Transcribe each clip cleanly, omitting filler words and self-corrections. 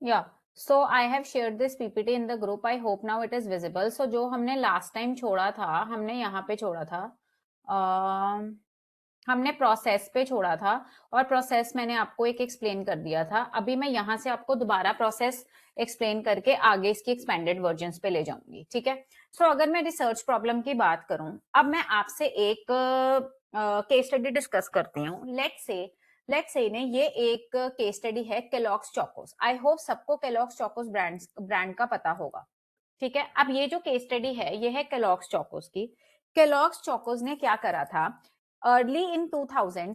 Yeah, so I have shared this PPT in the group. I hope now it is visible. So जो हमने last time छोड़ा था, हमने यहाँ पे छोड़ा था, हमने प्रोसेस पे छोड़ा था, और प्रोसेस मैंने आपको एक एक्सप्लेन कर दिया था. अभी मैं यहाँ से आपको दोबारा प्रोसेस एक्सप्लेन करके आगे इसकी एक्सपेंडेड वर्जन्स पे ले जाऊंगी. ठीक है. सो अगर मैं रिसर्च प्रॉब्लम की बात करूं, अब मैं आपसे एक केस स्टडी डिस्कस करती हूँ. लेट्स से ने ये एक केस स्टडी है केलॉग्स चोकोस. आई होप सबको केलॉग्स चोकोस ब्रांड का पता होगा. ठीक है. अब ये जो केस स्टडी है ये है केलॉग्स चोकोस की. केलॉग्स चोकोस ने क्या करा था, अर्ली इन 2000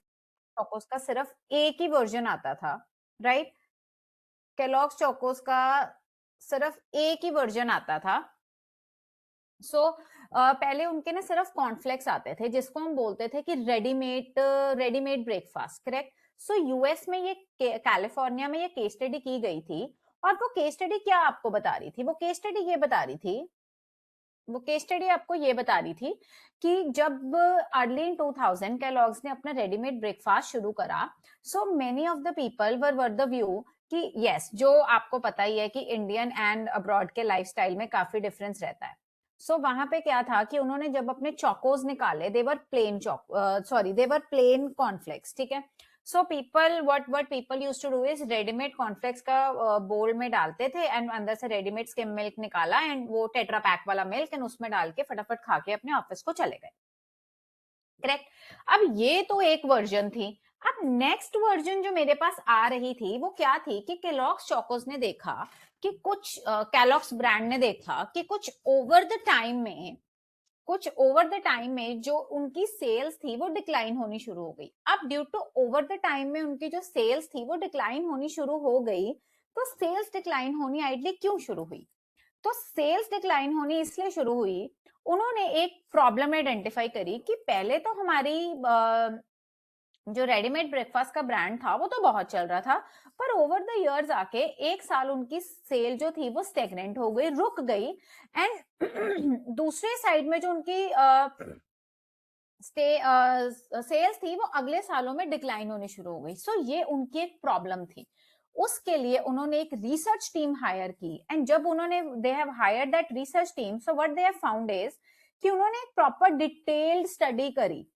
चोकोस का सिर्फ एक ही वर्जन आता था, राइट. केलॉग्स चोकोस का सिर्फ एक ही वर्जन आता था. सो पहले उनके ना सिर्फ कॉर्नफ्लेक्स आते थे जिसको हम बोलते थे कि readymade breakfast, correct. So US में ये कैलिफोर्निया में ये केस स्टडी की गई थी. और वो केस स्टडी क्या आपको बता रही थी, वो केस स्टडी आपको ये बता रही थी कि जब अर्ली इन 2000 कैलॉग्स ने अपना रेडीमेड ब्रेकफास्ट शुरू करा, so many of the people were the view कि यस, जो आपको पता ही है कि इंडियन एंड अब्रॉड के लाइफस्टाइल में काफी डिफरेंस रहता है. सो वहां पे क्या था कि उन्होंने जब अपने चोकोस निकाले, देवर प्लेन कॉर्नफ्लेक्स. ठीक है. So people what people used to do is readymade cornflakes का बोल में डालते थे एंड अंदर से रेडीमेड स्किम मिल्क निकाला एंड वो टेट्रा पैक वाला मिल्क एंड उसमें डाल के फटाफट खा के अपने ऑफिस को चले गए. करेक्ट. अब ये तो एक वर्जन थी. अब नेक्स्ट वर्जन जो मेरे पास आ रही थी वो क्या थी कि केलॉग्स चोकोस ने देखा कि कुछ केलॉग्स ब्रांड ने देखा कि कुछ ओवर द टाइम में जो उनकी सेल्स थी वो डिक्लाइन होनी शुरू हो गई. अब due to over the time में उनकी जो सेल्स थी वो डिक्लाइन होनी शुरू हो गई. तो सेल्स डिक्लाइन होनी आइडली क्यों शुरू हुई, तो सेल्स डिक्लाइन होनी इसलिए शुरू हुई, उन्होंने एक प्रॉब्लम आइडेंटिफाई करी कि पहले तो हमारी जो रेडीमेड ब्रेकफास्ट का ब्रांड था वो तो बहुत चल रहा था, पर ओवर द इयर्स आके एक साल उनकी सेल जो थी वो स्टेगनेंट हो गई, रुक गई. एंड दूसरे साइड में जो उनकी सेल्स थी वो अगले सालों में डिक्लाइन होनी शुरू हो गई. सो ये उनकी एक प्रॉब्लम थी. उसके लिए उन्होंने एक रिसर्च टीम हायर की एंड जब उन्होंने they have hired that research team, so what they have found is कि उन्होंने एक प्रॉपर डिटेल्ड स्टडी करी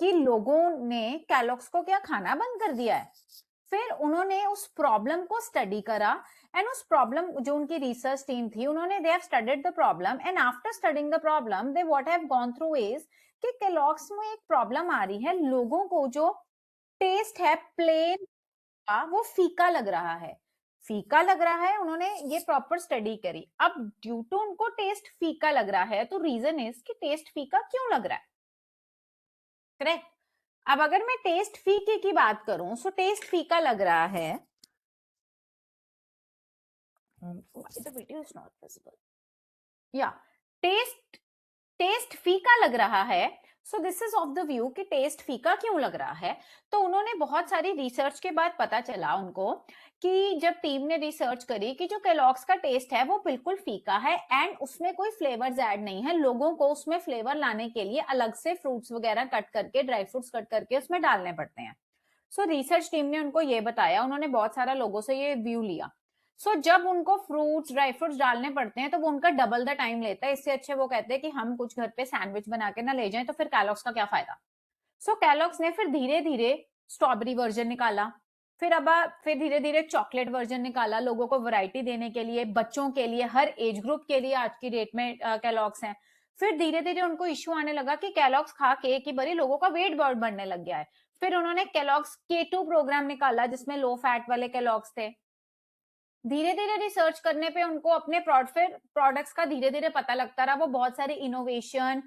कि लोगों ने कैलॉग्स को क्या खाना बंद कर दिया है. फिर उन्होंने उस प्रॉब्लम को स्टडी करा एंड उस प्रॉब्लम जो उनकी रिसर्च टीम थी उन्होंने they have studied the problem and after studying the problem they what have gone through is कि कैलॉग्स में एक प्रॉब्लम आ रही है, लोगों को जो टेस्ट है प्लेन का वो फीका लग रहा है. उन्होंने ये प्रॉपर स्टडी करी. अब ड्यू टू उनको टेस्ट फीका लग रहा है तो रीजन इज कि टेस्ट फीका क्यों लग रहा है, करेक्ट. अब अगर मैं टेस्ट फीके की बात करूं, सो टेस्ट फीका लग रहा है, टेस्ट फीका लग रहा है. So this is of the view कि टेस्ट फीका क्यों लग रहा है. तो उन्होंने बहुत सारी रिसर्च के बाद पता चला उनको कि जब टीम ने रिसर्च करी कि जो केलॉग्स का टेस्ट है वो बिल्कुल फीका है एंड उसमें कोई फ्लेवर्स ऐड नहीं है, लोगों को उसमें फ्लेवर लाने के लिए अलग से फ्रूट्स वगैरह कट करके, ड्राई फ्रूट्स कट करके उसमें डालने पड़ते हैं. सो रिसर्च टीम ने उनको ये बताया, उन्होंने बहुत सारा लोगों से ये व्यू लिया. सो जब उनको फ्रूट्स, ड्राई फ्रूट्स डालने पड़ते हैं तो वो उनका डबल द टाइम लेता है. इससे अच्छे वो कहते हैं कि हम कुछ घर पे सैंडविच बना के ना ले जाएं, तो फिर कैलॉग्स का क्या फायदा. सो कैलॉग्स ने फिर धीरे धीरे स्ट्रॉबेरी वर्जन निकाला, फिर धीरे धीरे चॉकलेट वर्जन निकाला लोगों को वैरायटी देने के लिए, बच्चों के लिए, हर एज ग्रुप के लिए आज की डेट में कैलॉग्स हैं. फिर धीरे धीरे उनको इश्यू आने लगा कि कैलॉग्स खा के कि बड़ी लोगों का वेट बहुत बढ़ने लग गया है. फिर उन्होंने कैलॉग्स K2 प्रोग्राम निकाला जिसमें लो फैट वाले कैलॉग्स थे. धीरे धीरे रिसर्च करने पे उनको अपने प्रोडक्ट्स का धीरे धीरे पता लगता रहा, वो बहुत सारे इनोवेशन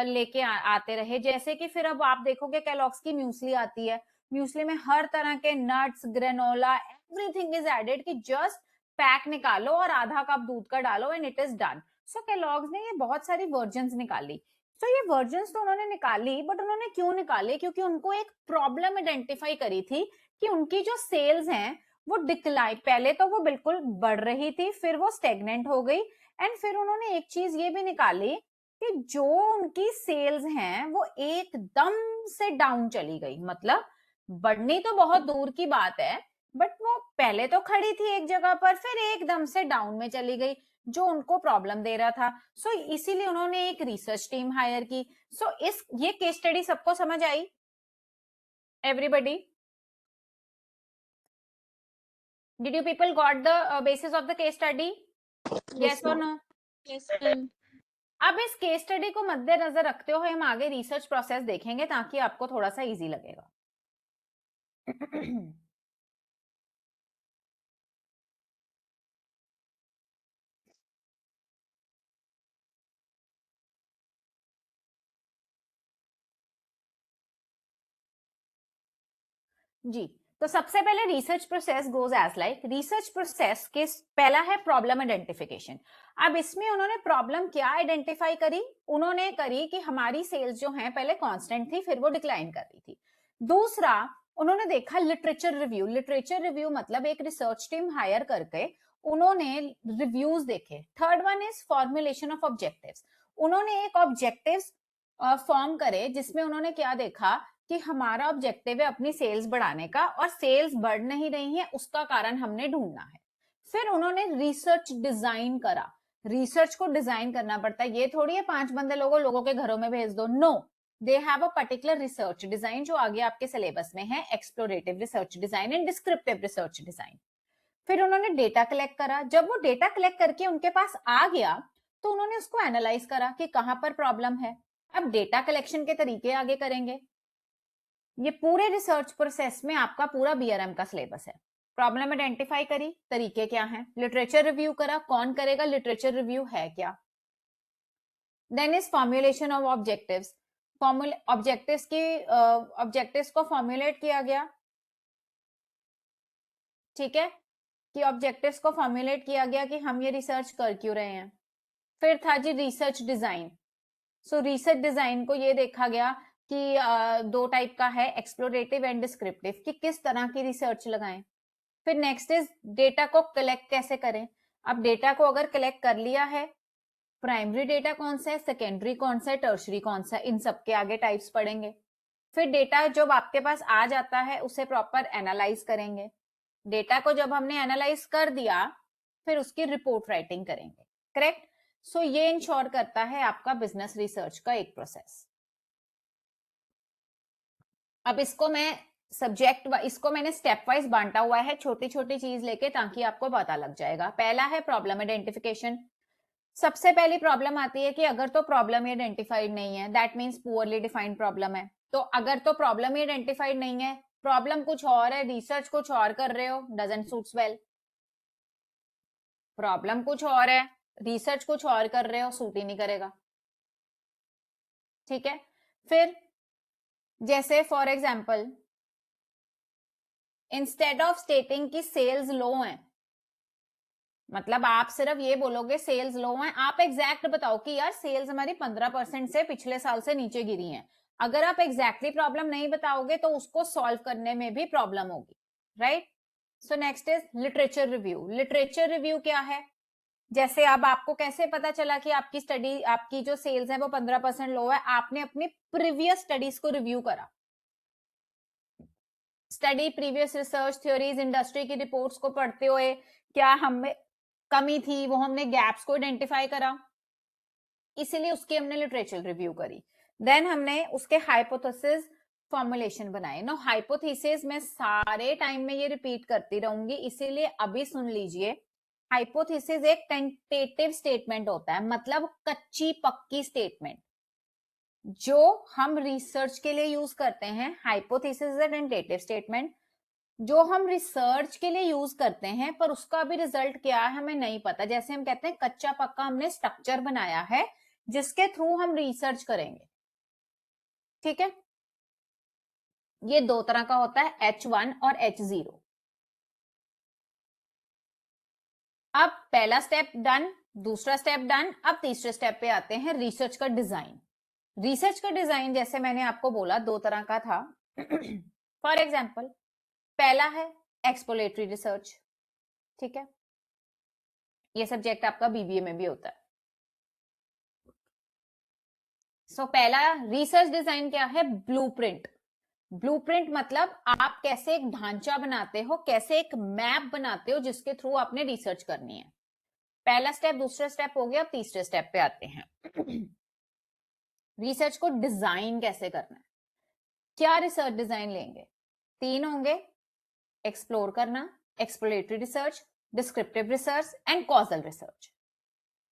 लेके आते रहे. जैसे कि फिर अब आप देखोगे कैलॉग्स की म्यूसली आती है, म्यूसली में हर तरह के nuts, granola, everything is added कि जस्ट पैक निकालो और आधा कप दूध का डालो and it is done. So Kellogg's ने ये बहुत सारी वर्जन्स निकाली। सो ये वर्जन्स तो उन्होंने निकाली, बट उन्होंने क्यों निकाली? क्योंकि उनको एक प्रॉब्लम आइडेंटिफाई करी थी कि उनकी जो सेल्स हैं वो डिक्लाइन, पहले तो वो बिल्कुल बढ़ रही थी, फिर वो स्टेगनेंट हो गई, एंड फिर उन्होंने एक चीज ये भी निकाली कि जो उनकी सेल्स हैं वो एकदम से डाउन चली गई। मतलब बढ़नी तो बहुत दूर की बात है, बट वो पहले तो खड़ी थी एक जगह पर, फिर एकदम से डाउन में चली गई, जो उनको प्रॉब्लम दे रहा था। सो इसीलिए उन्होंने एक रिसर्च टीम हायर की। सो इस ये केस स्टडी सबको समझ आई? Everybody, did you people got the basis of the case study? Yes और नो? Yes ma'am. अब इस केस स्टडी को मद्देनजर रखते हुए हम आगे रिसर्च प्रोसेस देखेंगे ताकि आपको थोड़ा सा इजी लगेगा। जी, तो सबसे पहले research process goes as like, research process के पहला है प्रॉब्लम आइडेंटिफिकेशन। अब इसमें उन्होंने प्रॉब्लम क्या आइडेंटिफाई करी? उन्होंने करी कि हमारी सेल्स जो है पहले कांस्टेंट थी, फिर वो डिक्लाइन कर रही थी। दूसरा, उन्होंने देखा लिटरेचर रिव्यू। लिटरेचर रिव्यू मतलब एक रिसर्च टीम हायर करके उन्होंने रिव्यूज देखे। Third one is formulation of objectives. उन्होंने एक ऑब्जेक्टिव्स फॉर्म करे जिसमें उन्होंने क्या देखा कि हमारा ऑब्जेक्टिव है अपनी सेल्स बढ़ाने का, और सेल्स बढ़ नहीं रही है, उसका कारण हमने ढूंढना है। फिर उन्होंने रिसर्च डिजाइन करा। रिसर्च को डिजाइन करना पड़ता है, ये थोड़ी है 5 बंदे लोगों के घरों में भेज दो, no, they have a particular research design जो आगे आपके सिलेबस में है, explorative research design and descriptive research design. फिर उन्होंने डेटा कलेक्ट करा। जब वो डेटा कलेक्ट करके उनके पास आ गया तो उन्होंने उसको एनालाइज करा कि कहां पर प्रॉब्लम है। अब डेटा कलेक्शन के तरीके आगे करेंगे। ये पूरे रिसर्च प्रोसेस में आपका पूरा बीआरएम का सिलेबस है। प्रॉब्लम आइडेंटिफाई करी, तरीके क्या हैं, लिटरेचर रिव्यू करा, कौन करेगा, लिटरेचर रिव्यू है क्या। Then is formulation of objectives. Objectives की ऑब्जेक्टिव्स को फॉर्मुलेट किया गया, ठीक है, कि ऑब्जेक्टिव्स को फॉर्मुलेट किया गया कि हम ये रिसर्च कर क्यों रहे हैं। फिर था जी research design. So research design को ये देखा गया कि दो टाइप का है, एक्सप्लोरेटिव एंड डिस्क्रिप्टिव, कि किस तरह की रिसर्च लगाएं। फिर नेक्स्ट इज डेटा को कलेक्ट कैसे करें। अब डेटा को अगर कलेक्ट कर लिया है, प्राइमरी डेटा कौन सा है, सेकेंडरी कौन सा है, टर्शरी कौन सा है, इन सबके आगे टाइप्स पढ़ेंगे। फिर डेटा जब आपके पास आ जाता है उसे प्रॉपर एनालाइज करेंगे। डेटा को जब हमने एनालाइज कर दिया फिर उसकी रिपोर्ट राइटिंग करेंगे, करेक्ट। सो ये इंश्योर करता है आपका बिजनेस रिसर्च का एक प्रोसेस। अब इसको मैं सब्जेक्ट, इसको मैंने स्टेप वाइज बांटा हुआ है, छोटी छोटी चीज लेके, ताकि आपको पता लग जाएगा। पहला है प्रॉब्लम आइडेंटिफिकेशन। सबसे पहली प्रॉब्लम आती है कि अगर तो प्रॉब्लम आइडेंटिफाइड नहीं है, that means poorly defined problem है। तो अगर तो प्रॉब्लम आइडेंटिफाइड नहीं है, प्रॉब्लम कुछ और है, रिसर्च कुछ और कर रहे हो, डजंट सूट्स वेल। प्रॉब्लम कुछ और है, रिसर्च कुछ और कर रहे हो, सूट ही नहीं करेगा, ठीक है। फिर जैसे फॉर एग्जाम्पल, इंस्टेड ऑफ स्टेटिंग की सेल्स लो हैं, मतलब आप सिर्फ ये बोलोगे सेल्स लो हैं, आप एग्जैक्ट बताओ कि यार सेल्स हमारी 15% से पिछले साल से नीचे गिरी हैं। अगर आप एग्जैक्टली प्रॉब्लम नहीं बताओगे तो उसको सॉल्व करने में भी प्रॉब्लम होगी, right. So next is literature review. Literature review क्या है? जैसे अब आपको कैसे पता चला कि आपकी स्टडी, आपकी जो सेल्स है वो 15% लो है? आपने अपनी प्रीवियस स्टडीज को रिव्यू करा, study previous research theories, industry की रिपोर्ट्स को पढ़ते हुए क्या हमें कमी थी, वो हमने गैप्स को आइडेंटिफाई करा, इसीलिए उसकी हमने लिटरेचर रिव्यू करी। देन हमने उसके हाइपोथेसिस फॉर्मुलेशन बनाए। नो हाइपोथेसिस मैं सारे टाइम में ये रिपीट करती रहूंगी, इसीलिए अभी सुन लीजिए। हाइपोथेसिस एक टेंटेटिव स्टेटमेंट होता है, मतलब कच्ची पक्की स्टेटमेंट जो हम रिसर्च के लिए यूज करते हैं। Hypothesis is a tentative statement जो हम रिसर्च के लिए यूज करते हैं, पर उसका भी रिजल्ट क्या है हमें नहीं पता। जैसे हम कहते हैं कच्चा पक्का हमने स्ट्रक्चर बनाया है जिसके थ्रू हम रिसर्च करेंगे, ठीक है। ये दो तरह का होता है, H1 और H0। अब पहला स्टेप डन, दूसरा स्टेप डन। अब तीसरे स्टेप पे आते हैं, रिसर्च का डिजाइन। रिसर्च का डिजाइन जैसे मैंने आपको बोला दो तरह का था। फॉर एग्जाम्पल, पहला है एक्सप्लोरेटरी रिसर्च, ठीक है, ये सब्जेक्ट आपका बीबीए में भी होता है। पहला रिसर्च डिजाइन क्या है? ब्लूप्रिंट। ब्लूप्रिंट मतलब आप कैसे एक ढांचा बनाते हो, कैसे एक मैप बनाते हो जिसके थ्रू आपने रिसर्च करनी है। पहला स्टेप, दूसरा स्टेप हो गया, अब तीसरे स्टेप पे आते हैं। रिसर्च को डिजाइन कैसे करना है, क्या रिसर्च डिजाइन लेंगे? तीन होंगे, एक्सप्लोर करना, exploratory research, descriptive research and causal research.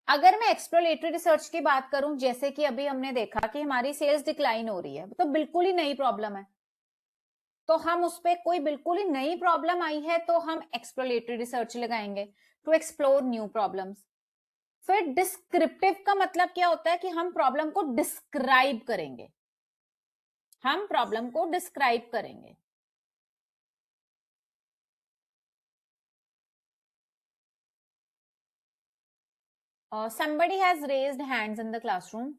अगर मैं एक्सप्लोरेटरी रिसर्च की बात करूं, जैसे कि अभी हमने देखा कि हमारी सेल्स डिक्लाइन हो रही है, तो बिल्कुल ही नई प्रॉब्लम है, तो हम उस पर कोई बिल्कुल ही नई प्रॉब्लम आई है तो हम एक्सप्लोरेटरी रिसर्च लगाएंगे टू एक्सप्लोर न्यू प्रॉब्लम्स। फिर डिस्क्रिप्टिव का मतलब क्या होता है कि हम प्रॉब्लम को डिस्क्राइब करेंगे, हम प्रॉब्लम को डिस्क्राइब करेंगे। Somebody has raised hands in the classroom.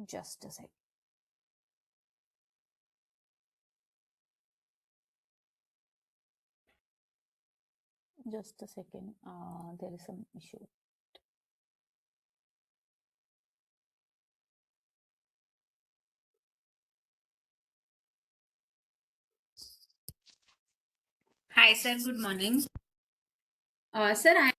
Just a second. Just a second. There is some issue. Hi, sir. Good morning. Sir, I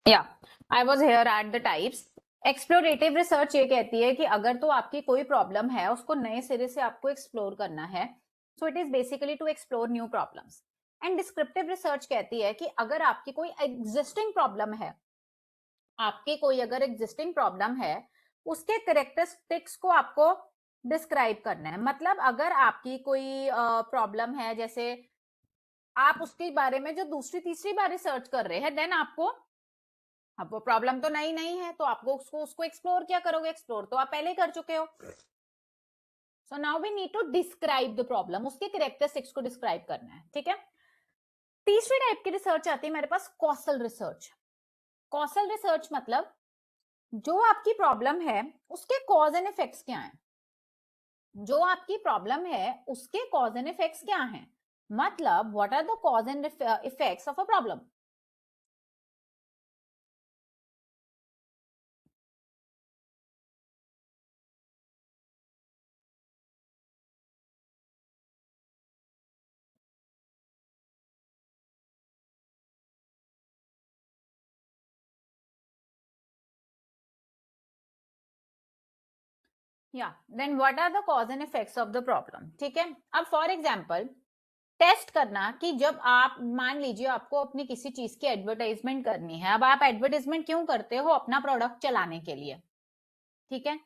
या I was here at the types. Explorative research ये कहती है कि अगर तो आपकी कोई problem है उसको नए सिरे से आपको एक्सप्लोर करना है, so it is basically to explore new problems. And descriptive research कहती है कि अगर आपकी कोई एग्जिस्टिंग प्रॉब्लम है, आपकी कोई अगर एग्जिस्टिंग प्रॉब्लम है, उसके करेक्टरिस्टिक्स को आपको डिस्क्राइब करना है। मतलब अगर आपकी कोई प्रॉब्लम है, जैसे आप उसके बारे में जो दूसरी तीसरी बार रिसर्च कर रहे हैं, देन आपको, अब वो प्रॉब्लम तो नई नहीं है तो आपको उसको एक्सप्लोर क्या करोगे, एक्सप्लोर तो आप पहले ही कर चुके हो। So now we need to describe the problem, उसके कैरेक्टरिस्टिक्स को डिस्क्राइब करना है, ठीक है। तीसरी टाइप की रिसर्च आती है मेरे पास, कॉसल रिसर्च। कॉसल रिसर्च मतलब जो आपकी प्रॉब्लम है उसके कॉज एंड इफेक्ट्स क्या हैं, जो आपकी प्रॉब्लम है उसके कॉज एंड इफेक्ट्स क्या हैं, मतलब what are the cause and effects of a problem. या then what are the cause and effects of the problem, ठीक है। अब फॉर एग्जांपल टेस्ट करना कि जब आप मान लीजिए आपको अपनी किसी चीज की एडवर्टाइजमेंट करनी है, अब आप एडवर्टाइजमेंट क्यों करते हो, अपना प्रोडक्ट चलाने के लिए, ठीक है।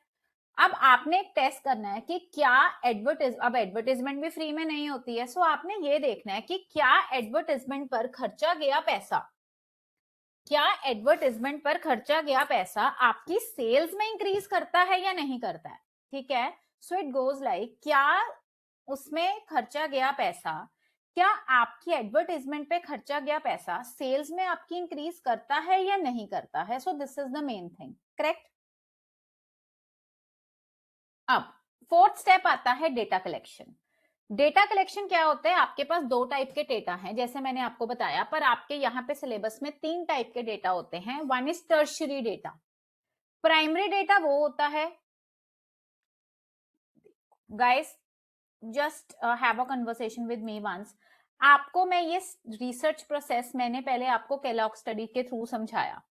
अब आपने एक टेस्ट करना है कि क्या अब एडवर्टाइजमेंट भी फ्री में नहीं होती है, सो आपने ये देखना है कि क्या एडवर्टाइजमेंट पर खर्चा गया पैसा, क्या एडवर्टाइजमेंट पर खर्चा गया पैसा आपकी सेल्स में इंक्रीज करता है या नहीं करता है, ठीक है। सो इट गोज लाइक, क्या उसमें खर्चा गया पैसा, क्या आपकी एडवर्टाइजमेंट पे खर्चा गया पैसा सेल्स में आपकी इंक्रीज करता है या नहीं करता है। So this is the main thing, correct. अब फोर्थ स्टेप आता है डेटा कलेक्शन। डेटा कलेक्शन क्या होता है, आपके पास दो टाइप के डेटा हैं जैसे मैंने आपको बताया, पर आपके यहाँ पे सिलेबस में तीन टाइप के डेटा होते हैं। One is tertiary data. Primary data वो होता है, guys just have a conversation with me once. आपको मैं ये रिसर्च प्रोसेस मैंने पहले आपको केलॉग स्टडी के थ्रू समझाया,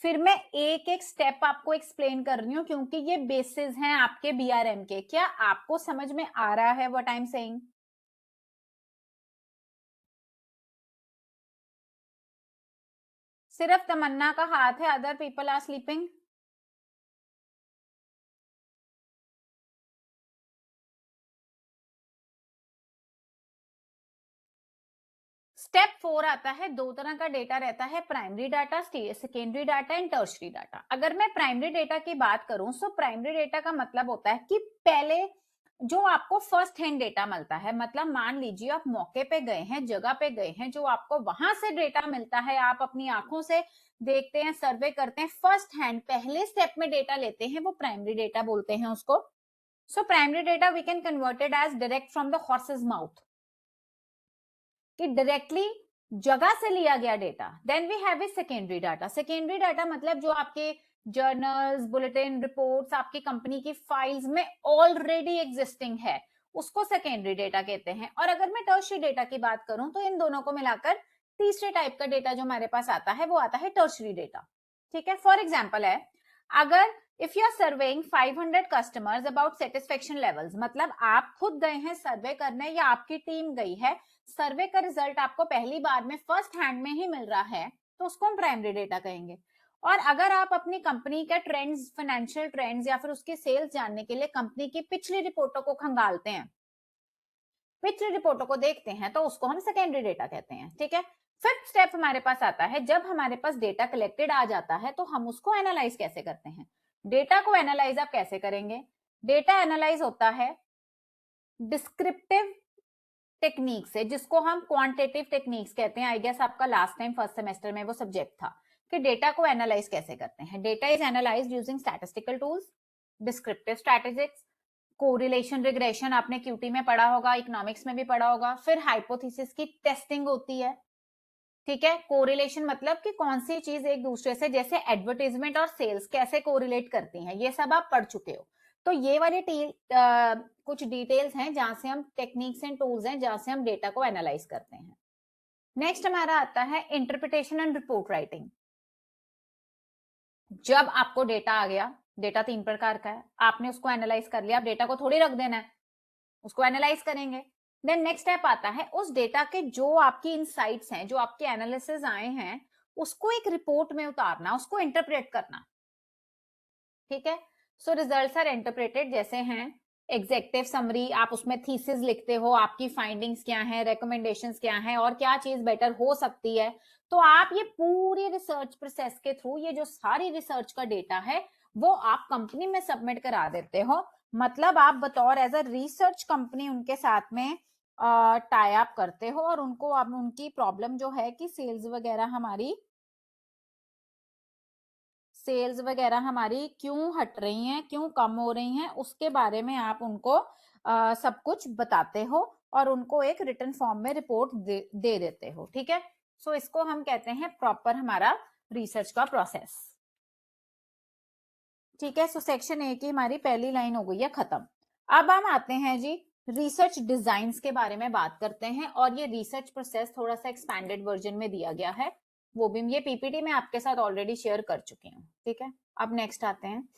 फिर मैं एक एक स्टेप आपको एक्सप्लेन कर रही हूँ क्योंकि ये बेसिस हैं आपके बीआरएम के। क्या आपको समझ में आ रहा है व्हाट आई एम सेइंग? सिर्फ तमन्ना का हाथ है, other people are sleeping. Step 4 आता है, दो तरह का डेटा रहता है, primary data, secondary data and tertiary data. अगर मैं प्राइमरी डेटा की बात करूं, सो प्राइमरी डेटा का मतलब होता है कि पहले जो आपको फर्स्ट हैंड डेटा मिलता है, मतलब मान लीजिए आप मौके पे गए हैं, जगह पे गए हैं, जो आपको वहां से डेटा मिलता है, आप अपनी आंखों से देखते हैं, सर्वे करते हैं, फर्स्ट हैंड पहले स्टेप में डेटा लेते हैं, वो प्राइमरी डेटा बोलते हैं उसको। So primary data we can converted as direct from the horse's mouth, कि डायरेक्टली जगह से लिया गया data. Then we have secondary data. Secondary data मतलब जो आपके जर्नल्स, बुलेटिन, रिपोर्ट्स, आपकी कंपनी की फाइल्स में ऑलरेडी एग्जिस्टिंग है, उसको सेकेंडरी डेटा कहते हैं। और अगर मैं टर्शियरी डेटा की बात करूं तो इन दोनों को मिलाकर तीसरे टाइप का डेटा जो हमारे पास आता है वो आता है टर्शियरी डेटा, ठीक है। फॉर एग्जाम्पल है, अगर if you are surveying 500 customers about satisfaction levels, मतलब आप खुद गए हैं सर्वे करने या आपकी टीम गई है, सर्वे का रिजल्ट आपको पहली बार में फर्स्ट हैंड में ही मिल रहा है, तो उसको हम प्राइमरी डेटा कहेंगे। और अगर आप अपनी कंपनी का ट्रेंड्स, फाइनेंशियल ट्रेंड्स या फिर उसकी सेल्स जानने के लिए कंपनी की पिछली रिपोर्टों को खंगालते हैं, पिछली रिपोर्टों को देखते हैं, तो उसको हम सेकेंडरी डेटा कहते हैं, ठीक है। फिफ्थ स्टेप हमारे पास आता है, जब हमारे पास डेटा कलेक्टेड आ जाता है तो हम उसको एनालाइज कैसे करते हैं। डेटा को एनालाइज आप कैसे करेंगे? डेटा एनालाइज होता है डिस्क्रिप्टिव टेक्निक से, जिसको हम क्वांटिटेटिव टेक्निक्स कहते हैं। आई गेस आपका लास्ट टाइम फर्स्ट सेमेस्टर में वो सब्जेक्ट था कि डेटा को एनालाइज कैसे करते हैं। Data is analysed using statistical tools, descriptive strategics, correlation regression आपने क्यूटी में पढ़ा होगा, इकोनॉमिक्स में भी पढ़ा होगा। फिर हाइपोथेसिस की टेस्टिंग होती है, ठीक है। कोरिलेशन मतलब कि कौन सी चीज एक दूसरे से, जैसे एडवर्टाइजमेंट और सेल्स कैसे कोरिलेट करती हैं, ये सब आप पढ़ चुके हो। तो ये वाले कुछ डिटेल्स हैं जहां से हम, टेक्निक्स एंड टूल्स हैं जहां से हम डेटा को एनालाइज करते हैं। नेक्स्ट हमारा आता है इंटरप्रिटेशन एंड रिपोर्ट राइटिंग। जब आपको डेटा आ गया, डेटा 3 प्रकार का है, आपने उसको एनालाइज कर लिया, आप डेटा को थोड़ी रख देना है, उसको एनालाइज करेंगे। देन नेक्स्ट स्टेप आता है उस डेटा के जो आपकी इनसाइट्स हैं, जो आपके एनालिसिस आए हैं, उसको एक रिपोर्ट में उतारना, उसको इंटरप्रेट करना। ठीक है, सो रिजल्ट्स आर इंटरप्रेटेड, जैसे हैं एग्जेक्टिव समरी, आप उसमें थीसिस लिखते हो, आपकी फाइंडिंग्स क्या है, रिकमेंडेशंस क्या है, और क्या चीज बेटर हो सकती है। तो आप ये पूरी रिसर्च प्रोसेस के थ्रू ये जो सारी रिसर्च का डेटा है वो आप कंपनी में सबमिट करा देते हो। मतलब आप बतौर एज अ रिसर्च कंपनी उनके साथ में टाई अप करते हो, और उनको अब उनकी प्रॉब्लम जो है कि सेल्स वगैरह हमारी क्यों हट रही हैं, क्यों कम हो रही हैं, उसके बारे में आप उनको सब कुछ बताते हो और उनको एक रिटन फॉर्म में रिपोर्ट दे देते हो। ठीक है, सो इसको हम कहते हैं प्रॉपर हमारा रिसर्च का प्रोसेस। ठीक है, सो सेक्शन ए की हमारी पहली लाइन हो गई है खत्म। अब हम आते हैं जी रिसर्च डिजाइन्स के बारे में बात करते हैं, और ये रिसर्च प्रोसेस थोड़ा सा एक्सपैंडेड वर्जन में दिया गया है, वो भी ये पीपीटी में आपके साथ ऑलरेडी शेयर कर चुकी हूँ। ठीक है, अब नेक्स्ट आते हैं।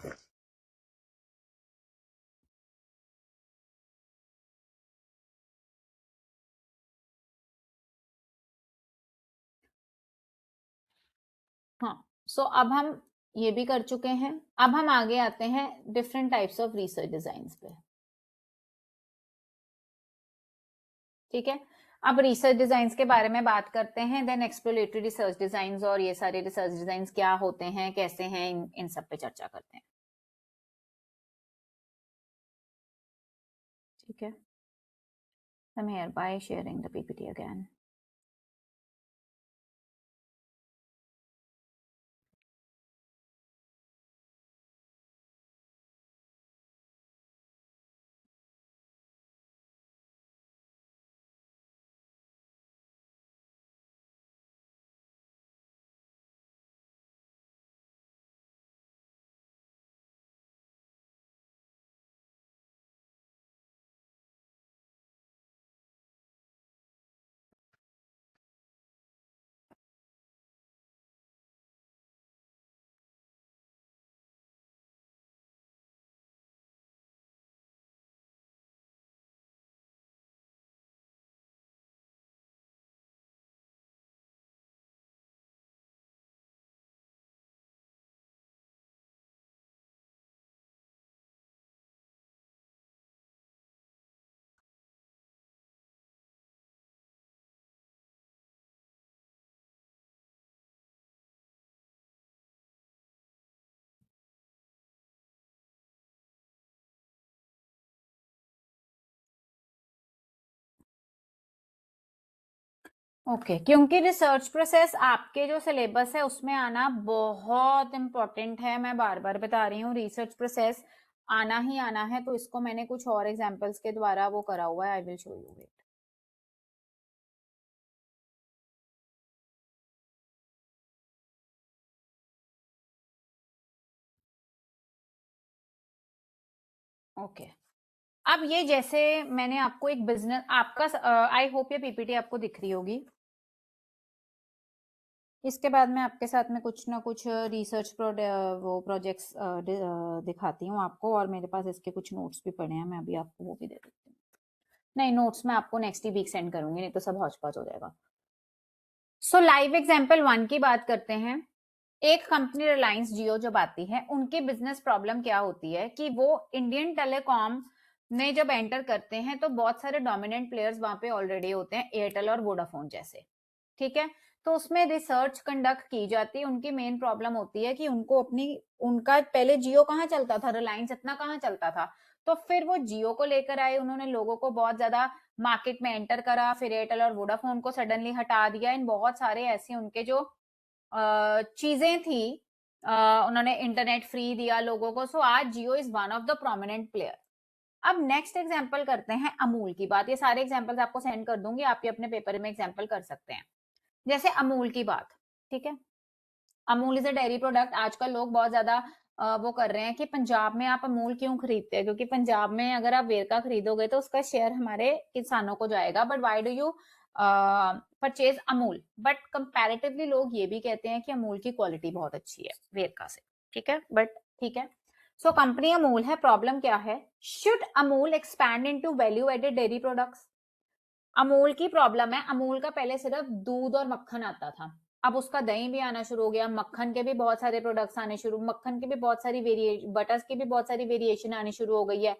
हाँ, सो अब हम ये भी कर चुके हैं। अब हम आगे आते हैं different types of research design पे। ठीक है, अब रिसर्च डिजाइन के बारे में बात करते हैं, देन एक्सप्लोरेटरी रिसर्च डिजाइन और ये सारे रिसर्च डिजाइन क्या होते हैं, कैसे हैं, इन सब पे चर्चा करते हैं। ठीक है, I'm hereby sharing the PPT again. Okay, क्योंकि रिसर्च प्रोसेस आपके जो सिलेबस है उसमें आना बहुत इंपॉर्टेंट है, मैं बार बार बता रही हूँ, रिसर्च प्रोसेस आना ही आना है, तो इसको मैंने कुछ और एग्जांपल्स के द्वारा वो करा हुआ है, I will show you it. Okay, अब ये जैसे मैंने आपको एक बिजनेस आपका, आई होप ये पीपीटी आपको दिख रही होगी। इसके बाद मैं आपके साथ में कुछ ना कुछ रिसर्च वो प्रोजेक्ट्स दिखाती हूँ आपको, और मेरे पास इसके कुछ नोट्स भी पड़े हैं, मैं अभी आपको वो भी दे देती हूँ। नहीं, नोट्स मैं आपको नेक्स्ट ही वीक सेंड करूंगी, नहीं तो सब हौच पौच हो जाएगा। सो लाइव एग्जाम्पल 1 की बात करते हैं। एक कंपनी रिलायंस जियो जब आती है, उनकी बिजनेस प्रॉब्लम क्या होती है कि वो इंडियन टेलीकॉम में जब एंटर करते हैं तो बहुत सारे डोमिनेंट प्लेयर्स वहां पे ऑलरेडी होते हैं, एयरटेल और वोडाफोन जैसे। ठीक है, तो उसमें रिसर्च कंडक्ट की जाती है। उनकी मेन प्रॉब्लम होती है कि उनको अपनी, उनका पहले जियो कहाँ चलता था, रिलायंस इतना कहाँ चलता था, तो फिर वो जियो को लेकर आए, उन्होंने लोगों को बहुत ज्यादा मार्केट में एंटर करा, फिर एयरटेल और वोडाफोन को सडनली हटा दिया। इन बहुत सारे ऐसे उनके जो चीजें थी, उन्होंने इंटरनेट फ्री दिया लोगों को, सो आज Jio is one of the prominent player. अब नेक्स्ट एग्जांपल करते हैं अमूल की बात, ये सारे एग्जांपल्स आपको सेंड कर दूंगी, आप ये अपने पेपर में एग्जांपल कर सकते हैं। जैसे अमूल की बात, ठीक है, Amul is a dairy product. आजकल लोग बहुत ज्यादा वो कर रहे हैं कि पंजाब में आप अमूल क्यों खरीदते हैं, क्योंकि पंजाब में अगर आप वेरका खरीदोगे तो उसका शेयर हमारे किसानों को जाएगा, but why do you purchase Amul. But comparatively लोग ये भी कहते हैं कि अमूल की क्वालिटी बहुत अच्छी है वेरका से। ठीक है, बट ठीक है। सो कंपनी अमूल है, प्रॉब्लम क्या है? Should Amul expand into value added dairy products? Amul की प्रॉब्लम है, अमूल का पहले सिर्फ दूध और मक्खन आता था, अब उसका दही भी आना शुरू हो गया, मक्खन के भी बहुत सारे प्रोडक्ट्स आने शुरू, मक्खन के भी बहुत सारी वेरिएशन, बटर्स की भी बहुत सारी वेरिएशन आनी शुरू हो गई है।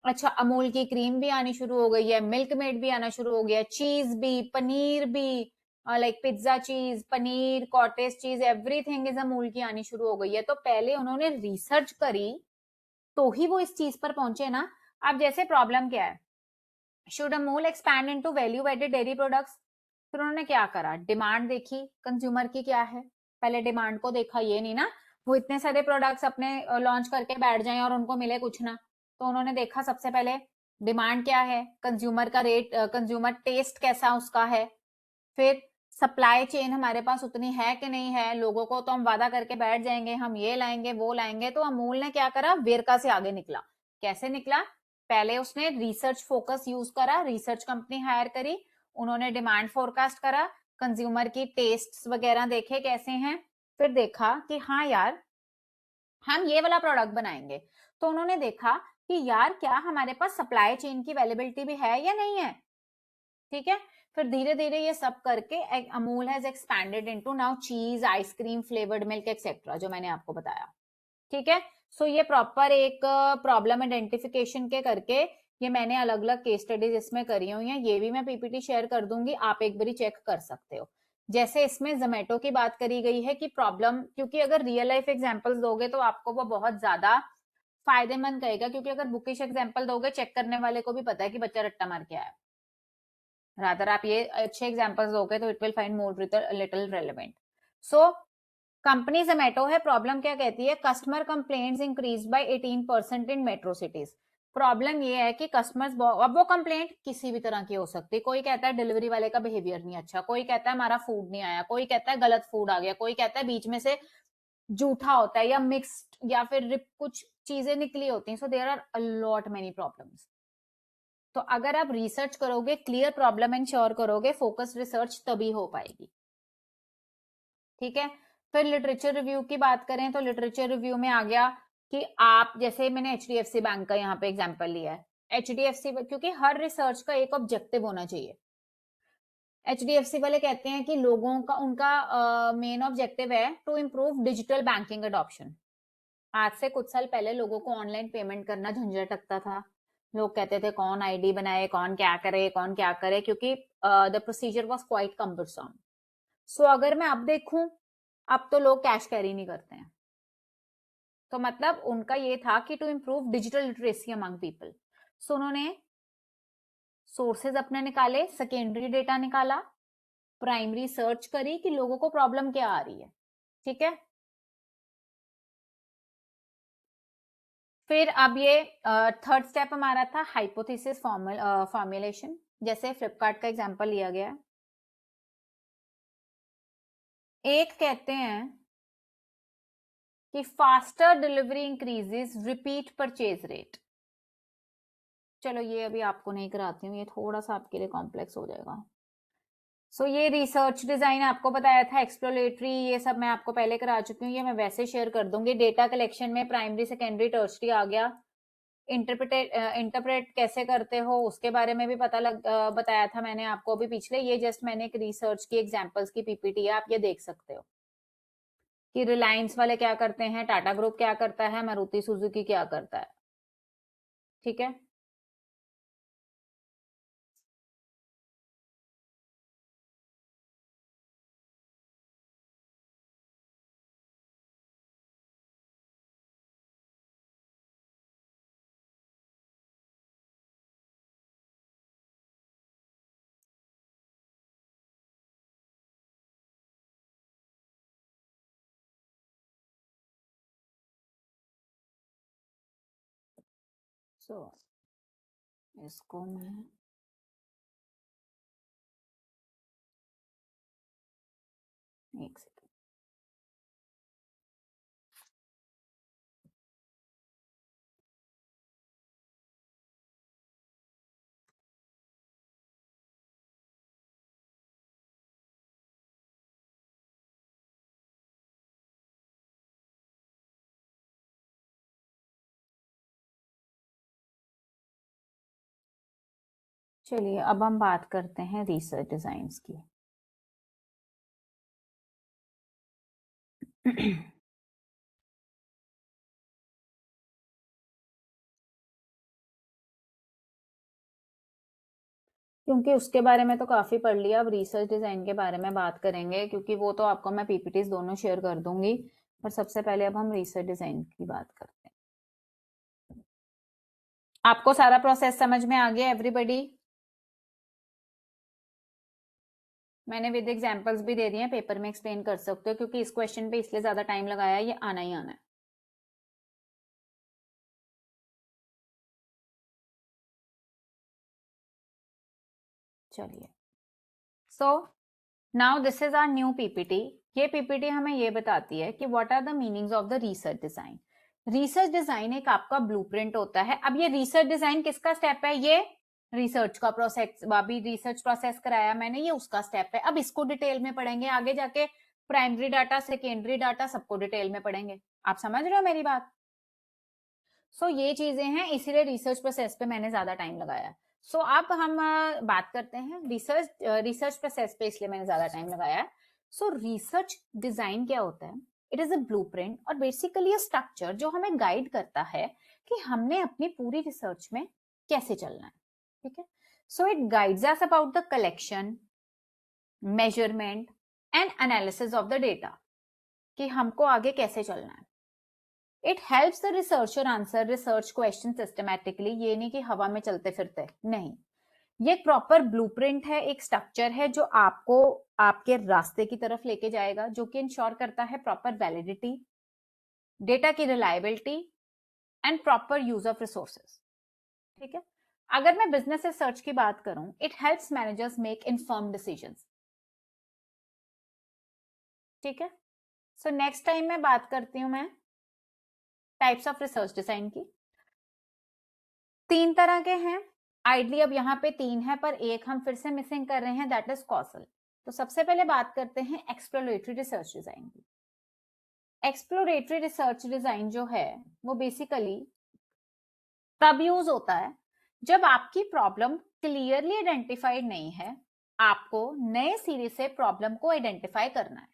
अच्छा, अमूल की क्रीम भी आनी शुरू हो गई है, मिल्क मेड भी आना शुरू हो गया, चीज भी, पनीर भी, लाइक पिज्जा चीज, paneer, cottage cheese, everything is Amul की आनी शुरू हो गई है। तो पहले उन्होंने रिसर्च करी तो ही वो इस चीज पर पहुंचे ना। अब जैसे प्रॉब्लम क्या है, should Amul expand into value added dairy products? फिर उन्होंने क्या करा, डिमांड देखी कंज्यूमर की क्या है, पहले डिमांड को देखा, ये नहीं ना वो इतने सारे प्रोडक्ट्स अपने लॉन्च करके बैठ जाएं और उनको मिले कुछ ना। तो उन्होंने देखा सबसे पहले डिमांड क्या है, कंज्यूमर का रेट, कंज्यूमर टेस्ट कैसा उसका है, फिर सप्लाई चेन हमारे पास उतनी है कि नहीं है, लोगों को तो हम वादा करके बैठ जाएंगे हम ये लाएंगे वो लाएंगे। तो अमूल ने क्या करा, वेरका से आगे निकला। कैसे निकला? पहले उसने रिसर्च फोकस यूज करा, रिसर्च कंपनी हायर करी, उन्होंने डिमांड फोरकास्ट करा, कंज्यूमर की टेस्ट वगैरह देखे कैसे हैं, फिर देखा कि हाँ यार हम ये वाला प्रोडक्ट बनाएंगे। तो उन्होंने देखा कि यार क्या हमारे पास सप्लाई चेन की अवेलेबिलिटी भी है या नहीं है, ठीक है। फिर धीरे धीरे ये सब करके Amul has expanded into now चीज, आइसक्रीम, फ्लेवर्ड मिल्क एक्सेट्रा, जो मैंने आपको बताया, ठीक है। सो ये प्रॉपर एक प्रॉब्लम आइडेंटिफिकेशन के करके ये मैंने अलग अलग केस स्टडीज इसमें करी हुई हैं, ये भी मैं पीपीटी शेयर कर दूंगी, आप एक बारी चेक कर सकते हो। जैसे इसमें जोमेटो की बात करी गई है कि प्रॉब्लम, क्योंकि अगर रियल लाइफ एग्जांपल्स दोगे तो आपको वो बहुत ज्यादा फायदेमंद कहेगा, क्योंकि अगर बुकिश एग्जांपल दोगे चेक करने वाले को भी पता है कि बच्चा रट्टा मार के आया, रादर आप ये अच्छे एग्जांपल्स दोगे तो it will find more little relevant. So company Zomato है, प्रॉब्लम क्या कहती है, customer complaints increase by 18% in metro cities. Problem ये है कि कस्टमर्स, अब वो कंप्लेंट किसी भी तरह की हो सकती है, कोई कहता है डिलीवरी वाले का बिहेवियर नहीं अच्छा, कोई कहता है हमारा फूड नहीं आया, कोई कहता है गलत फूड आ गया, कोई कहता है बीच में से जूठा होता है या मिक्स्ड या फिर कुछ चीजें निकली होती हैं। So there are a lot many problems. तो अगर आप रिसर्च करोगे, क्लियर प्रॉब्लम एंश्योर करोगे, फोकस रिसर्च, तभी हो पाएगी, ठीक है। फिर लिटरेचर रिव्यू की बात करें तो लिटरेचर रिव्यू में आ गया कि आप, जैसे मैंने एचडीएफसी बैंक का यहाँ पे एग्जांपल लिया है, एचडीएफसी, क्योंकि हर रिसर्च का एक ऑब्जेक्टिव होना चाहिए। एचडीएफसी वाले कहते हैं कि लोगों का, उनका मेन ऑब्जेक्टिव है to improve digital banking adoption. आज से कुछ साल पहले लोगों को ऑनलाइन पेमेंट करना झंझट लगता था, लोग कहते थे कौन आईडी बनाए, कौन क्या करे, कौन क्या करे, क्योंकि the procedure was quite cumbersome. So अगर मैं अब देखूं, अब तो लोग कैश कैरी नहीं करते हैं। तो मतलब उनका ये था कि to improve digital literacy among people. So उन्होंने सोर्सेज अपने निकाले, सेकेंडरी डेटा निकाला, प्राइमरी सर्च करी कि लोगों को प्रॉब्लम क्या आ रही है, ठीक है। फिर अब ये थर्ड स्टेप हमारा था हाइपोथेसिस फॉर्मुलेशन, जैसे फ्लिपकार्ट का एग्जांपल लिया गया। एक कहते हैं कि faster delivery increases repeat purchase rate. चलो ये अभी आपको नहीं कराती हूँ, ये थोड़ा सा आपके लिए कॉम्प्लेक्स हो जाएगा। सो ये रिसर्च डिजाइन आपको बताया था, एक्सप्लोरेटरी, ये सब मैं आपको पहले करा चुकी हूँ, ये मैं वैसे शेयर कर दूंगी। डेटा कलेक्शन में प्राइमरी, सेकेंडरी, टर्सरी आ गया। इंटरप्रेट कैसे करते हो उसके बारे में भी बताया था मैंने आपको अभी पिछले, ये जस्ट मैंने एक रिसर्च की एग्जांपल्स की पीपीटी है, आप ये देख सकते हो कि रिलायंस वाले क्या करते हैं, टाटा ग्रुप क्या करता है, मारुति सुजुकी क्या करता है, ठीक है। सो इसको मैं एक सेकंड, चलिए अब हम बात करते हैं रिसर्च डिजाइन्स की। क्योंकि उसके बारे में तो काफी पढ़ लिया, अब रिसर्च डिजाइन के बारे में बात करेंगे, क्योंकि वो तो आपको मैं पीपीटीज दोनों शेयर कर दूंगी। पर सबसे पहले अब हम रिसर्च डिजाइन की बात करते हैं। आपको सारा प्रोसेस समझ में आ गया एवरीबॉडी? मैंने विद एग्जांपल्स भी दे दिए हैं, पेपर में एक्सप्लेन कर सकते हो, क्योंकि इस क्वेश्चन पे इसलिए ज्यादा टाइम लगाया, ये आना ही आना है। चलिए, so now this is our new PPT. ये पीपीटी हमें ये बताती है कि what are the meanings of the research design. Research design एक आपका ब्लूप्रिंट होता है। अब ये रिसर्च डिजाइन किसका स्टेप है? ये रिसर्च का प्रोसेस, अभी रिसर्च प्रोसेस कराया मैंने, ये उसका स्टेप है। अब इसको डिटेल में पढ़ेंगे, आगे जाके प्राइमरी डाटा, सेकेंडरी डाटा, सबको डिटेल में पढ़ेंगे। आप समझ रहे हो मेरी बात? ये चीजें हैं, इसीलिए रिसर्च प्रोसेस पे मैंने ज्यादा टाइम लगाया। अब हम बात करते हैं रिसर्च प्रोसेस पे, इसलिए मैंने ज्यादा टाइम लगाया। रिसर्च डिजाइन क्या होता है? इट इज अ ब्लूप्रिंट और बेसिकली अ स्ट्रक्चर जो हमें गाइड करता है कि हमने अपनी पूरी रिसर्च में कैसे चलना है। ठीक है, it guides us about the collection, measurement and analysis of the data, कि हमको आगे कैसे चलना है। It helps the researcher answer research question systematically. ये नहीं कि हवा में चलते फिरते, नहीं, ये एक प्रॉपर ब्लूप्रिंट है, एक स्ट्रक्चर है जो आपको आपके रास्ते की तरफ लेके जाएगा, जो कि इंश्योर करता है प्रॉपर वैलिडिटी, डेटा की reliability and proper use of resources. ठीक है, अगर मैं बिजनेस रिसर्च की बात करूं, it helps managers make informed decisions. ठीक है, नेक्स्ट टाइम मैं बात करती हूं मैं टाइप्स ऑफ रिसर्च डिजाइन की। 3 तरह के हैं आइडली, अब यहाँ पे 3 है, पर एक हम फिर से मिसिंग कर रहे हैं, दैट इज कॉसल। तो सबसे पहले बात करते हैं एक्सप्लोरेटरी रिसर्च डिजाइन की। एक्सप्लोरेटरी रिसर्च डिजाइन जो है वो बेसिकली तब यूज होता है जब आपकी प्रॉब्लम क्लियरली आइडेंटिफाइड नहीं है, आपको नए सिरे से प्रॉब्लम को आइडेंटिफाई करना है।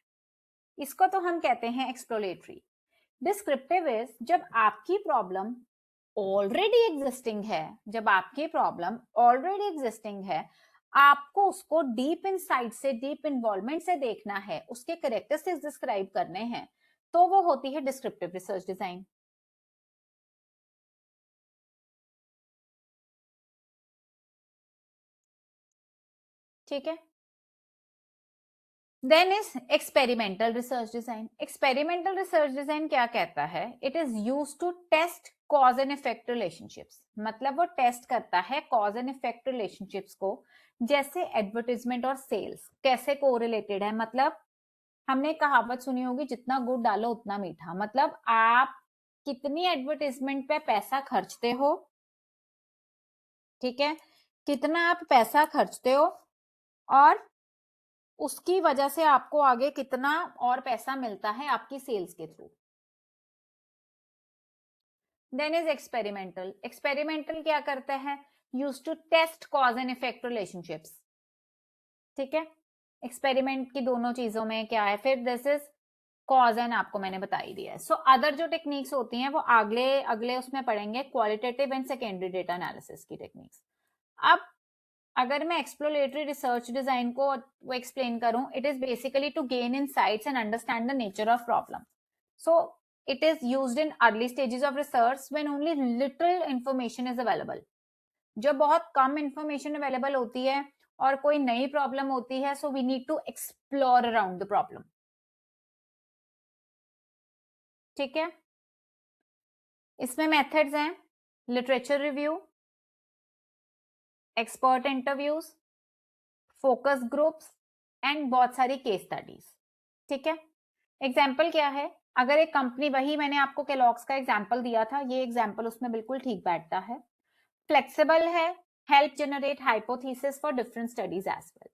इसको तो हम कहते हैं एक्सप्लोरेटरी। डिस्क्रिप्टिव इज जब आपकी प्रॉब्लम ऑलरेडी एग्जिस्टिंग है, जब आपकी प्रॉब्लम ऑलरेडी एग्जिस्टिंग है, आपको उसको डीप इनसाइट से, डीप इन्वॉल्वमेंट से देखना है, उसके कैरेक्टरिस्टिक्स डिस्क्राइब करने हैं, तो वो होती है डिस्क्रिप्टिव रिसर्च डिजाइन। ठीक है, then is experimental research design. Experimental research design क्या कहता है? It is use to test cause and effect relationships. मतलब वो टेस्ट करता है कॉज एंड इफेक्ट रिलेशनशिप्स को, जैसे एडवर्टीजमेंट और सेल्स कैसे कोरिलेटेड है। मतलब हमने कहावत सुनी होगी, जितना गुड़ डालो उतना मीठा। मतलब आप कितनी एडवर्टीजमेंट पे पैसा खर्चते हो, ठीक है, कितना आप पैसा खर्चते हो, और उसकी वजह से आपको आगे कितना और पैसा मिलता है आपकी सेल्स के थ्रू। Then is experimental. एक्सपेरिमेंटल क्या करता है? Use to test cause and effect relationships. ठीक है, एक्सपेरिमेंट की दोनों चीजों में क्या है? फिर दिस इज कॉज एंड, आपको मैंने बता ही दिया है। अदर जो टेक्निक्स होती हैं वो अगले अगले उसमें पढ़ेंगे, qualitative and secondary data analysis की टेक्निक्स। अब अगर मैं एक्सप्लोरेटरी रिसर्च डिजाइन को वो एक्सप्लेन करूं, it is basically to gain insights and understand the nature of problem. So it is used in early stages of research when only little information is available. जब बहुत कम information available होती है और कोई नई प्रॉब्लम होती है, so we need to explore around the problem. ठीक है, इसमें मेथड्स हैं literature review, expert interviews, focus groups and बहुत सारी केस स्टडीज। ठीक है, एग्जाम्पल क्या है? अगर एक कंपनी, वही मैंने आपको केलॉग्स का एग्जाम्पल दिया था, ये एग्जाम्पल उसमें बिल्कुल ठीक बैठता है। फ्लेक्सिबल है, help generate hypothesis for different studies as well.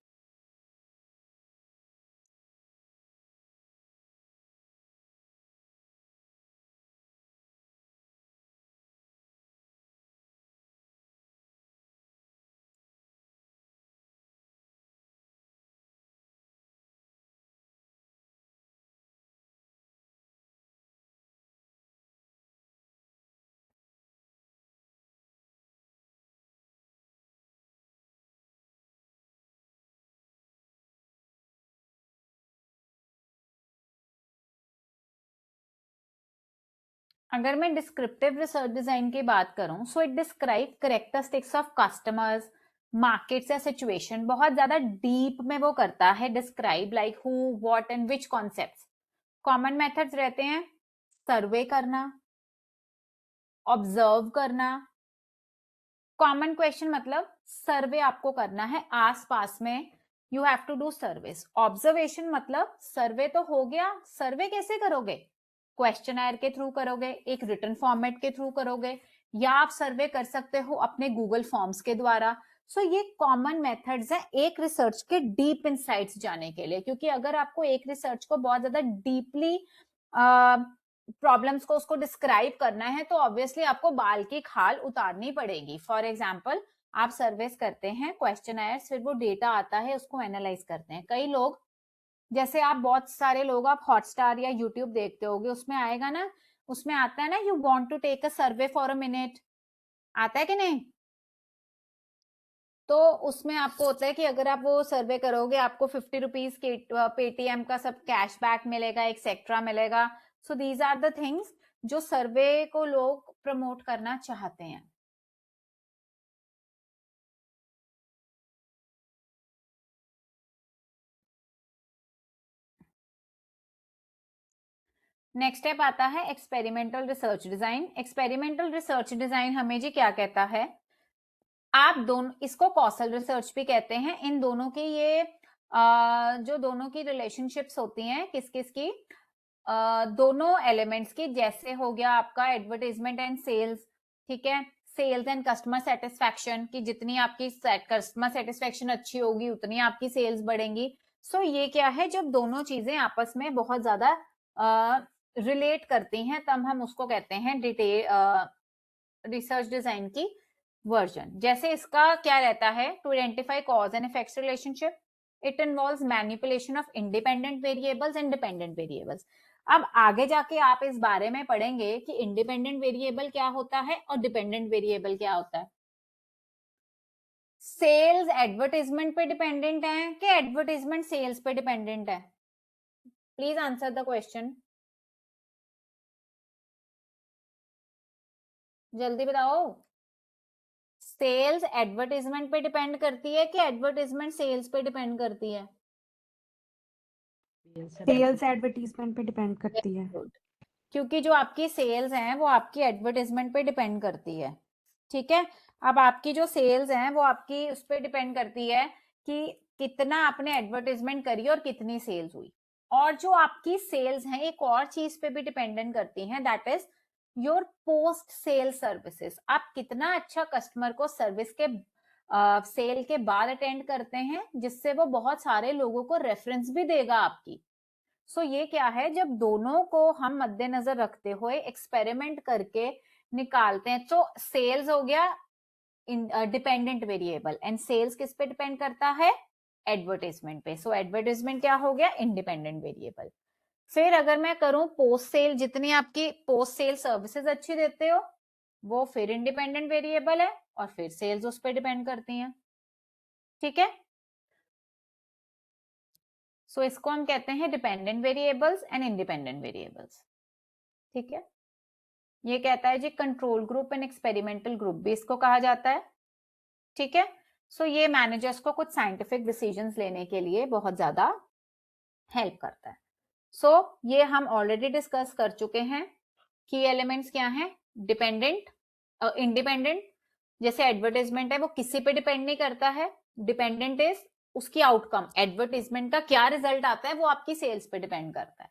अगर मैं डिस्क्रिप्टिव रिसर्च डिजाइन की बात करूं, so it describe characteristics of customers, markets या सिचुएशन। बहुत ज्यादा डीप में वो करता है describe, like who, what and which concepts. Common methods रहते हैं सर्वे करना, ऑब्जर्व करना। कॉमन क्वेश्चन मतलब सर्वे आपको करना है आसपास में, you have to do service. Observation मतलब सर्वे तो हो गया, सर्वे कैसे करोगे? क्वेश्चनर के थ्रू करोगे, एक रिटन फॉर्मेट के थ्रू करोगे, या आप सर्वे कर सकते हो अपने गूगल फॉर्म्स के द्वारा। सो ये कॉमन मेथड्स हैं एक रिसर्च के डीप इनसाइट्स जाने के लिए, क्योंकि अगर आपको एक रिसर्च को बहुत ज्यादा डीपली प्रॉब्लम्स को उसको डिस्क्राइब करना है तो ऑब्वियसली आपको बाल की खाल उतारनी पड़ेगी। फॉर एग्जाम्पल, आप सर्वेस करते हैं, क्वेश्चनर्स, फिर वो डेटा आता है, उसको एनालाइज करते हैं। कई लोग, जैसे आप बहुत सारे लोग आप हॉटस्टार या यूट्यूब देखते होगे, उसमें आएगा ना, उसमें आता है ना, you want to take a survey for a minute, आता है कि नहीं? तो उसमें आपको होता है कि अगर आप वो सर्वे करोगे आपको 50 रुपीज के पेटीएम का सब कैशबैक मिलेगा, एक्सेट्रा मिलेगा। So these are the things जो सर्वे को लोग प्रमोट करना चाहते हैं। नेक्स्ट स्टेप आता है experimental research design. Experimental research design हमें जी क्या कहता है, आप दोनों, इसको कॉसल रिसर्च भी कहते हैं, इन दोनों की ये जो दोनों की रिलेशनशिप्स होती हैं किस किस की, दोनों एलिमेंट्स की, जैसे हो गया आपका एडवर्टाइजमेंट एंड सेल्स, ठीक है, सेल्स एंड कस्टमर सेटिस्फैक्शन, की जितनी आपकी कस्टमर सेटिस्फैक्शन अच्छी होगी उतनी आपकी सेल्स बढ़ेंगी। सो ये क्या है, जब दोनों चीजें आपस में बहुत ज्यादा रिलेट करती हैं तब हम उसको कहते हैं डिटेल रिसर्च डिजाइन की वर्जन। जैसे इसका क्या रहता है, to identify cause and effects relationship, it involves manipulation of independent variables and dependent variables. अब आगे जाके आप इस बारे में पढ़ेंगे कि इंडिपेंडेंट वेरिएबल क्या होता है और डिपेंडेंट वेरिएबल क्या होता है। सेल्स एडवर्टाइजमेंट पे डिपेंडेंट है कि एडवर्टाइजमेंट सेल्स पे डिपेंडेंट है? प्लीज आंसर द क्वेश्चन, जल्दी बताओ। सेल्स एडवर्टाइजमेंट पे डिपेंड करती है कि एडवर्टाइजमेंट सेल्स पे डिपेंड करती है? सेल्स एडवर्टीजमेंट पे डिपेंड करती है। गुड, क्योंकि जो आपकी सेल्स हैं वो आपकी एडवर्टाइजमेंट पे डिपेंड करती है, ठीक है। अब आपकी जो सेल्स हैं वो आपकी उस पर डिपेंड करती है कि कितना आपने एडवर्टाइजमेंट करी और कितनी सेल्स हुई। और जो आपकी सेल्स हैं एक और चीज पे भी डिपेंडेंट करती हैं, that is your post sale services. आप कितना अच्छा कस्टमर को सर्विस के सेल के बाद अटेंड करते हैं, जिससे वो बहुत सारे लोगों को रेफरेंस भी देगा आपकी। सो ये क्या है, जब दोनों को हम मद्देनजर रखते हुए एक्सपेरिमेंट करके निकालते हैं, तो सेल्स हो गया डिपेंडेंट वेरिएबल, एंड सेल्स किस पे डिपेंड करता है? एडवर्टाइजमेंट पे। सो एडवर्टाइजमेंट क्या हो गया? Independent variable. फिर अगर मैं करूं पोस्ट सेल, जितनी आपकी पोस्ट सेल सर्विसेज अच्छी देते हो वो फिर इंडिपेंडेंट वेरिएबल है, और फिर सेल्स उस पर डिपेंड करती हैं, ठीक है। सो इसको हम कहते हैं dependent variables and independent variables, ठीक है। ये कहता है जी control group and experimental group भी इसको कहा जाता है, ठीक है। सो ये मैनेजर्स को कुछ साइंटिफिक डिसीजंस लेने के लिए बहुत ज्यादा हेल्प करता है। सो ये हम ऑलरेडी डिस्कस कर चुके हैं। की एलिमेंट्स क्या हैं? डिपेंडेंट, इंडिपेंडेंट, जैसे एडवर्टाइजमेंट है वो किसी पे डिपेंड नहीं करता है। डिपेंडेंट इज उसकी आउटकम, एडवर्टाइजमेंट का क्या रिजल्ट आता है वो आपकी सेल्स पे डिपेंड करता है।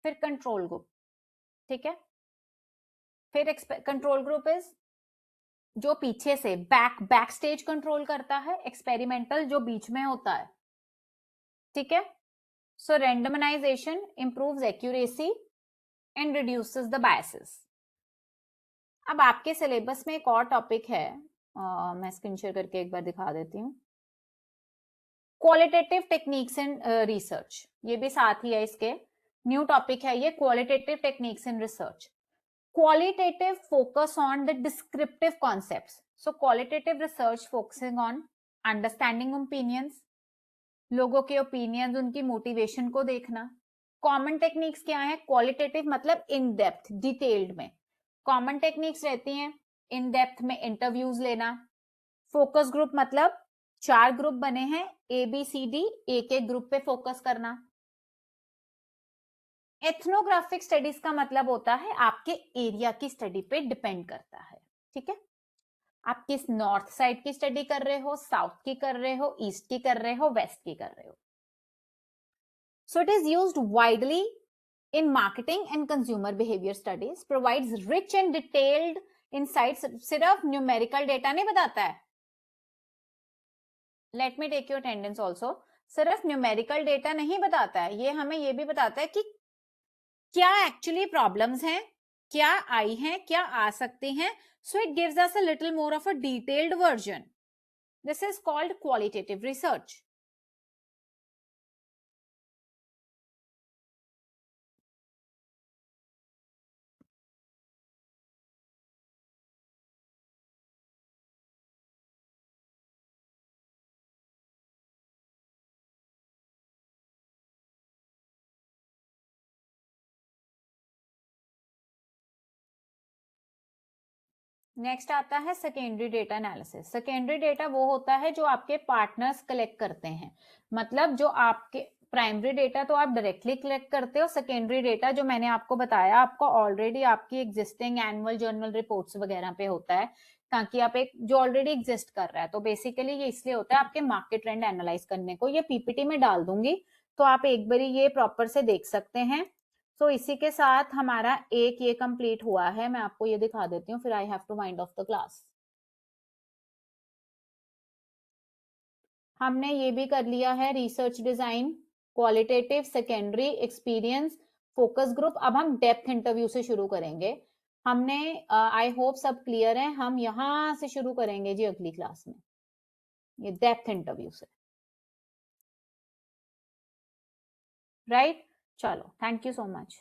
फिर कंट्रोल ग्रुप, ठीक है। फिर कंट्रोल ग्रुप इज जो पीछे से बैक स्टेज कंट्रोल करता है, एक्सपेरिमेंटल जो बीच में होता है, ठीक है। So randomisation improves accuracy and reduces the biases. अब आपके सिलेबस में एक और टॉपिक है, मैं स्क्रीन शेयर करके एक बार दिखा देती हूँ, क्वालिटेटिव टेक्निक्स इन रिसर्च। ये भी साथ ही है इसके, न्यू टॉपिक है ये, qualitative techniques in research. Qualitative focus on the descriptive concepts. So qualitative research focusing on understanding opinions, लोगों के opinions, उनकी motivation को देखना, कॉमन टेक्निक्स क्या है? क्वालिटेटिव मतलब इन डेप्थ, डिटेल्ड में। कॉमन टेक्निक्स रहती हैं इन डेप्थ में इंटरव्यूज लेना। फोकस ग्रुप मतलब 4 ग्रुप बने हैं, ए बी सी डी, एक एक ग्रुप पे फोकस करना। एथनोग्राफिक स्टडीज का मतलब होता है आपके एरिया की स्टडी पे डिपेंड करता है, ठीक है। आप किस नॉर्थ साइड की स्टडी कर रहे हो, साउथ की कर रहे हो, ईस्ट की कर रहे हो, वेस्ट की कर रहे हो। सो it is used widely in marketing and consumer behavior studies, provides rich and detailed insights। सिर्फ न्यूमेरिकल डेटा नहीं बताता है, let me take your attendance also. सिर्फ न्यूमेरिकल डेटा नहीं बताता है, ये हमें ये भी बताता है कि क्या एक्चुअली प्रॉब्लम्स हैं, क्या आई हैं, क्या आ सकती हैं। So it gives us a little more of a detailed version. This is called qualitative research. Next आता है secondary data analysis. Secondary data वो होता है जो आपके पार्टनर्स कलेक्ट करते हैं, मतलब जो आपके प्राइमरी डेटा तो आप डायरेक्टली कलेक्ट करते हो, सेकेंडरी डेटा जो मैंने आपको बताया आपको ऑलरेडी आपकी एग्जिस्टिंग एनुअल जर्नल रिपोर्ट्स वगैरह पे होता है, ताकि आप एक जो ऑलरेडी एग्जिस्ट कर रहा है। तो बेसिकली ये इसलिए होता है आपके मार्केट ट्रेंड एनालाइज करने को। ये पीपीटी में डाल दूंगी तो आप एक बारी ये प्रॉपर से देख सकते हैं। तो इसी के साथ हमारा एक ये कंप्लीट हुआ है, मैं आपको ये दिखा देती हूँ, फिर I have to wind off the class. हमने ये भी कर लिया है research design, qualitative, secondary, experience, focus group. अब हम डेप्थ इंटरव्यू से शुरू करेंगे। हमने आई होप सब क्लियर है, हम यहां से शुरू करेंगे जी अगली क्लास में, ये डेप्थ इंटरव्यू से, राइट। चलो, थैंक यू सो मच।